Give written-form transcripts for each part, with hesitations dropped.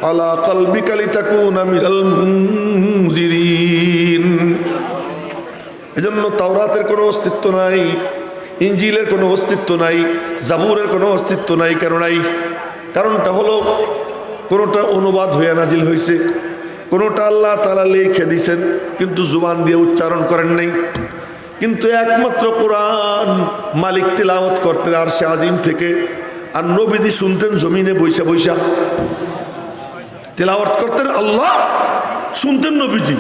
আলা কলবিকা লিতাকুনা মিনাল মুনজিরিন। এজন্য তাওরাতের কোনো অস্তিত্ব নাই, ইনজিলের কোনো অস্তিত্ব নাই, জাবুরের কোনো অস্তিত্ব নাই। কেন নাই? কারণটা হলো কোনোটা অনুবাদ হয়ে নাজিল হয়েছে, কোনোটা আল্লাহ তাআলা লিখে দিয়েছেন কিন্তু জুবান দিয়ে উচ্চারণ করেন নাই। কিন্তু একমাত্র কোরআন মালিক তিলাওয়াত করতেন আরশে আজিম থেকে, আর নবীজি শুনতেন জমিনে বৈশা বৈশা তিলাওয়াত করতেন, আল্লাহ শুনতেন নবীজি।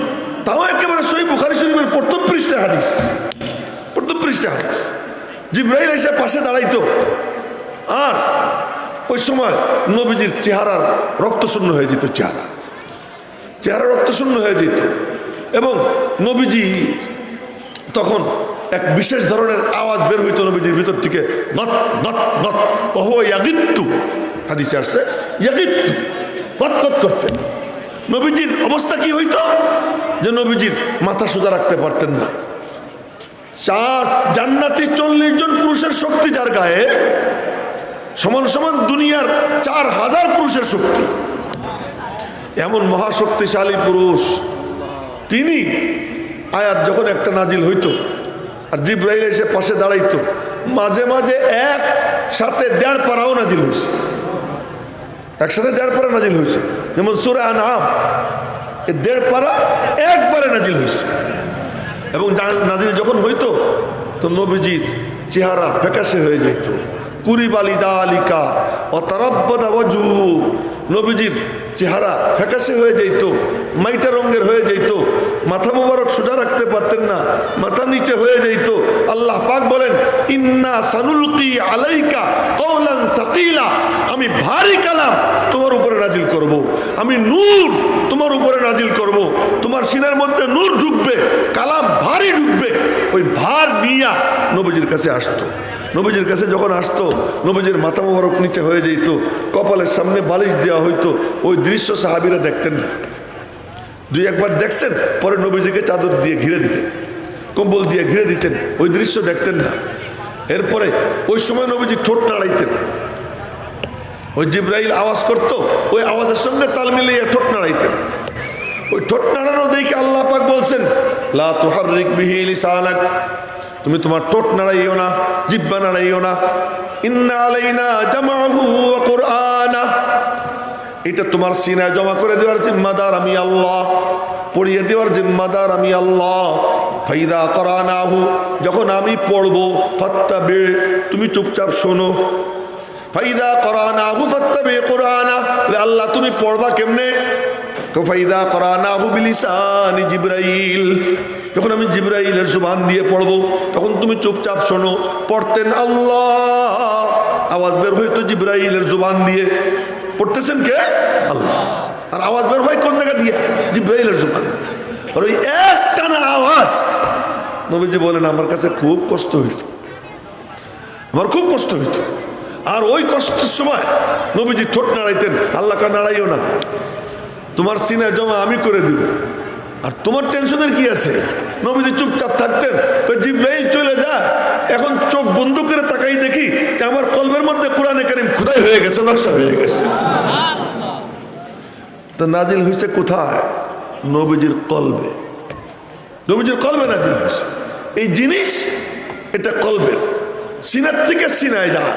তাও একেবারে সহিহ বুখারী শরীফের প্রথম পৃষ্ঠা হাদিস, প্রথম পৃষ্ঠা হাদিস। জিবরাইল এসে পাশে দাঁড়াইতো, আর ওই সময় নবীজির চেহারার রক্তশূন্য হয়ে যেত, চেহারা রক্তশূন্য হয়ে যেত। এবং নবীজি তখন এক বিশেষ ধরনের আওয়াজ বের হইতো নবীজির ভিতর থেকে, গত গত গত, ওহ ইয়াগিত্তু, হাদিসে আসছে ইয়াগিত্তু, গত গত করতেন। নবীজির অবস্থা কি হইতো যে নবীজির মাথা সোজা রাখতে পারতেন না। জান্নাতি 40 জন পুরুষের শক্তি যার গায়ে, সমান সমান দুনিয়ার 4000 পুরুষের শক্তি। এমন মহাশক্তিশালী পুরুষ তিনি। আয়াত যখন একটা নাজিল হইতো আর জিবরাইল এসে পাশে দাঁড়াইতো, মাঝে মাঝে একসাথে 1.5 পারাও নাজিল হয়েছে, একসাথে 1.5 পারা নাজিল হয়েছে। যেমন সূরা আনআম, 1.5 পারা একবারে নাজিল হয়েছে। এবং নাজিল যখন হইতো তো নবীজির চেহারা ফ্যাকাশে হয়ে যেত। কুরিবালি দালিকা অতারাব্বাদা ওয়াজহু, নবীজির চেহারা ফ্যাকাশে হয়ে যেত, মাইটা রঙের হয়ে যেত। মাথা মুবারক সোজা রাখতে পারতেন না, মাথা নিচে হয়ে যেত। আল্লাহ পাক বলেন, ইন্না সানুলকি আলাইকা কওলান সাকিলা, আমি ভারী কালাম তোমার উপরে নাজিল করব, আমি নূর তোমার উপরে নাজিল করব, তোমার সিনার মধ্যে নূর ঢুকবে, কালাম ভারী ঢুকবে। ওই ভার নিয়া নবীজির কাছে আসতো। নবীজির কাছে যখন আসতো, নবীজির মাথা মোবারক নিচে হয়ে যেত, কপালের সামনে বালিশ দেওয়া হইতো। ওই দৃশ্য সাহাবীরা দেখতেন না। 2-1 বার দেখছেন, পরে নবীজিকে চাদর দিয়ে ঘিরে দিতেন, কম্বল দিয়ে ঘিরে দিতেন, ওই দৃশ্য দেখতেন না। এরপরে ওই সময় নবীজি ঠোঁট নাড়াইতেন। ওই জিবরাইল আওয়াজ করত, ওই আওয়াজের সঙ্গে তাল মিলিয়ে ঠোঁট নাড়াইতেন। ওই ঠোঁট নাড়ানো দেখে আল্লাহ পাক বলছেন, লা তুহাররিক বিহি লিসানাক, তুমি তোমার ঠোঁট নাড়াইও না, জিহ্বা নাড়াইও না। ইন্না আলাইনা জামাহু ওয়া কুরআনা, এটা তোমার সিনায় জমা করে দেওয়ার জিম্মাদার আমি আল্লাহ, পড়িয়ে দেওয়ার জিম্মাদার আমি আল্লাহ। ফাইদা করানাহু, যখন আমি পড়বো, ফাত্তাবি, তুমি চুপচাপ শোনো। ফাইদা করানাহু ফাত্তাবি কুরআনা, আল্লাহ তুমি পড়বা কেমনে? ফাইদা করানাহু বিলিসানি জিবরাইল, যখন আমি জিবরাইলের জবান দিয়ে পড়বো তখন তুমি চুপচাপ শোনো। পড়তেন আল্লাহ, আওয়াজ বের হইতো জিবরাইলের জবান দিয়ে। পড়তেছেন কে? আল্লাহ। আর আওয়াজ বের হয় কোন জায়গা দিয়ে? জিবরাইলের জবান দিয়ে। আর ওই একটানা আওয়াজ, নবীজি বলেন আমার কাছে খুব কষ্ট হইত, আমার খুব কষ্ট হইত। আর ওই কষ্টের সময় নবীজি ঠোঁট নাড়াইতেন, আল্লাহকে নাড়াইও না, তোমার সিনায় জমা আমি করে দিব, আর তোমার টেনশনের কি আছে? নবীজি চুপচাপ থাকতেন। ওই জিবরাইল চলে যায়, এখন চোখ বন্ধ করে তাকাই দেখি যে আমার কলবের মধ্যে কোরআনে কারীম খোদাই হয়ে গেছে, নকশা হয়ে গেছে। তো নাজিল হয়েছে কোথায়? নবীজির কলবে, নবীজির কলবে নাজিল হয়েছে। এই জিনিস এটা কলবের, সিনার থেকে সিনায় যায়।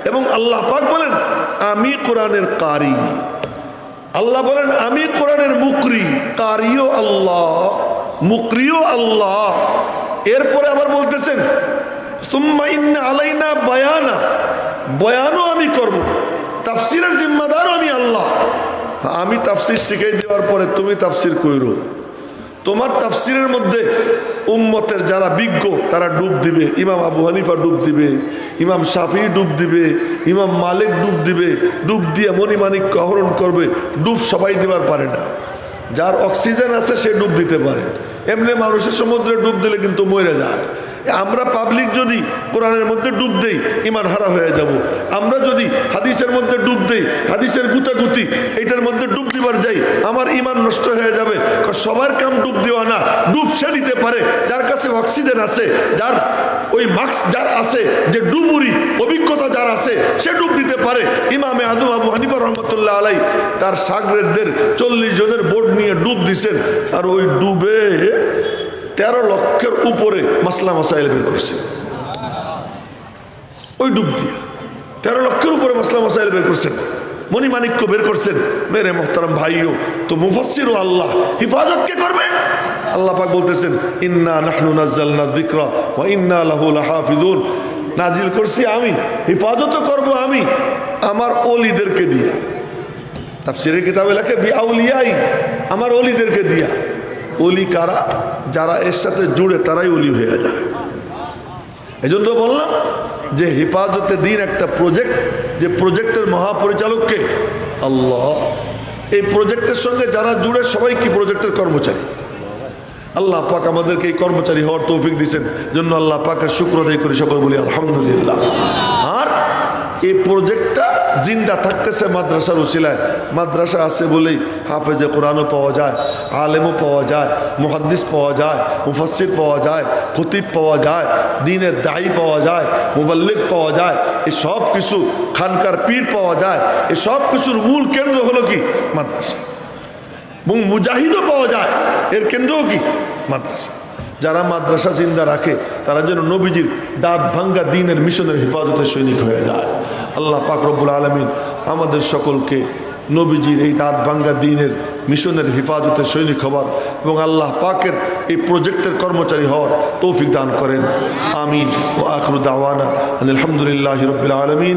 এবং আল্লাহ পাক বলেন আমি কোরআনের কারি, আল্লাহ বলেন আমি কোরআনের মুকরি, কারিও আল্লাহ, মুকরিও আল্লাহ। এরপরে আবার বলতেছেন সুম্মা ইন্না আলাইনা বায়ানা, বয়ানও আমি করব, তাফসিরের জিম্মাদারও আমি আল্লাহ। আমি তাফসির শিখাই দেওয়ার পরে তুমি তাফসির কইরো। তোমার তাফসিরের মধ্যে উম্মতের যারা বিজ্ঞ তারা ডুব দিবে, ইমাম আবু হানিফা ডুব দিবে, ইমাম শাফি ডুব দিবে, ইমাম মালিক ডুব দিবে, ডুব দিয়ে মণিমাণিক্য আহরণ করবে। ডুব সবাই দিবার পারে না, যার অক্সিজেন আছে সে ডুব দিতে পারে। এমনি মানুষের সমুদ্রে ডুব দিলে কিন্তু মরে যায়। আমরা পাবলিক যদি কোরআনের মধ্যে ডুব দেই ইমান হারা হয়ে যাব। আমরা যদি হাদিসের মধ্যে ডুব দেই, হাদিসের গুতাগুতি এটার মধ্যে ডুব দিবার যাই, আমার ইমান নষ্ট হয়ে যাবে। সবার কাম ডুব দেওয়া না, ডুব সে দিতে পারে যার কাছে অক্সিজেন আছে, যার ওই মাস্ক যার আছে, যে ডুবুরি অভিজ্ঞতা যার আছে, সে ডুব দিতে পারে। ইমামে আদম আবু হানিফা রহমতুল্লাহ আলাই তার শাগরেদদের 40 জনের বোট নিয়ে ডুব দিছেন, আর ওই ডুবে 13 লক্ষের উপরে মাসলা মাসাইল বের করছেন। ওই ডুব দিয়ে 13 লক্ষের উপরে মাসলা মাসাইল বের করছেন, মণিমাণিক্য বের করছেন। মেরে মোহতারাম ভাইও তো মুফাসসির ও আল্লাহ, হিফাজত কে করবে? আল্লাহ পাক বলতেছেন ইন্না নাহনু নাযালনা যিকরা ওয়া ইন্না লাহু লাহাফিজুন। নাজিল করছি আমি, হিফাজতও করব আমি আমার ওলিদেরকে দিয়া। তাফসীরের কিতাবে লেখে বিআউলিয়াই, আমার ওলিদেরকে দিয়া। ওলি কারা? যারা এর সাথে জুড়ে তারাই ওলি হয়ে যায়। এই জন্য বললাম যে হেফাজতে দিন একটা প্রজেক্ট, যে প্রজেক্টের মহাপরিচালককে আল্লাহ। এই প্রজেক্টের সঙ্গে যারা জুড়ে সবাই কি প্রজেক্টের কর্মচারী। আল্লাহ পাক আমাদেরকে এই কর্মচারী হওয়ার তৌফিক দিয়েছেন, জন্য আল্লাহ পাকের শুকর আদায় করি, সকল বলি আলহামদুলিল্লাহ। আর এই প্রজেক্টটা জিন্দা থাকতেছে মাদ্রাসার উসিলায়। মাদ্রাসা আছে বলেই হাফেজে কোরআনও পাওয়া যায়, আলেমও পাওয়া যায়, মুহাদ্দিস পাওয়া যায়, মুফাসসির পাওয়া যায়, খতিব পাওয়া যায়, দ্বীনের দায়ী পাওয়া যায়, মুবাল্লিগ পাওয়া যায়। এই সব কিছু খানকার পীর পাওয়া যায়। এই সব কিছুর মূল কেন্দ্র হলো কি? মাদ্রাসা। এবং মুজাহিদও পাওয়া যায়, এর কেন্দ্রও কি? মাদ্রাসা। যারা মাদ্রাসা জিন্দা রাখে তারা যেন নবীজির দাঁত ভাঙ্গা দ্বীনের মিশনের হেফাজতের সৈনিক হয়ে যায়। আল্লাহ পাক রব্বুল আলামিন আমাদের সকলকে নবীজির এই দাঁত ভাঙ্গা দ্বীনের মিশনের হেফাজতের সৈনিক হবার এবং আল্লাহ পাকের এই প্রজেক্টের কর্মচারী হওয়ার তৌফিক দান করেন। আমিন। ওয়া আখিরু দাওয়ানা আলহামদুলিল্লাহি রাব্বিল আলামিন।